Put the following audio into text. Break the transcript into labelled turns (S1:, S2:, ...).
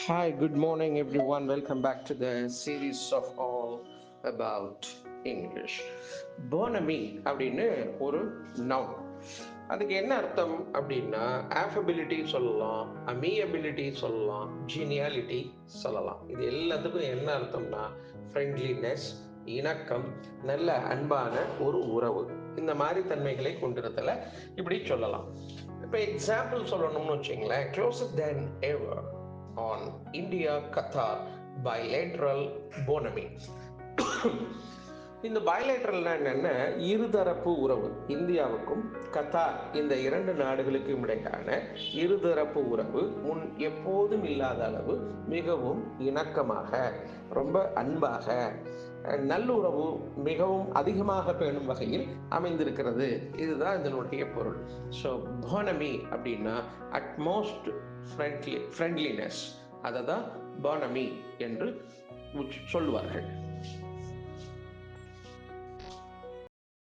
S1: Hi, good morning, everyone. Welcome back to the series of all about English. Bonamy அப்படின்னு ஒரு noun. அதுக்கு என்ன அர்த்தம் அப்படின்னா affability சொல்லலாம், amiability சொல்லலாம், geniality சொல்லலாம். இது எல்லாத்துக்கும் என்ன அர்த்தம்னா friendliness, இணக்கம், நல்ல அன்பான ஒரு உறவு. இந்த மாதிரி தன்மைகளை கொண்டிருத்தல இப்படி சொல்லலாம். இப்போ எக்ஸாம்பிள் சொல்லணும்னு வச்சுங்களேன், closer than ever on India Qatar bilateral bonamy. இந்த பயலேட்டரல்னா என்னென்ன, இருதரப்பு உறவு. இந்தியாவுக்கும் கத்தார் இந்த இரண்டு நாடுகளுக்கும் இடையான இருதரப்பு உறவு முன் எப்போதும் இல்லாத அளவு மிகவும் இணக்கமாக, ரொம்ப அன்பாக, நல்லுறவு மிகவும் அதிகமாக பேணும் வகையில் அமைந்திருக்கிறது. இதுதான் இதனுடைய பொருள். ஸோ போனமி அப்படின்னா அட்மோஸ்ட் ஃப்ரெண்ட்லினஸ், அதை தான் பானமி என்று சொல்லுவார்கள்.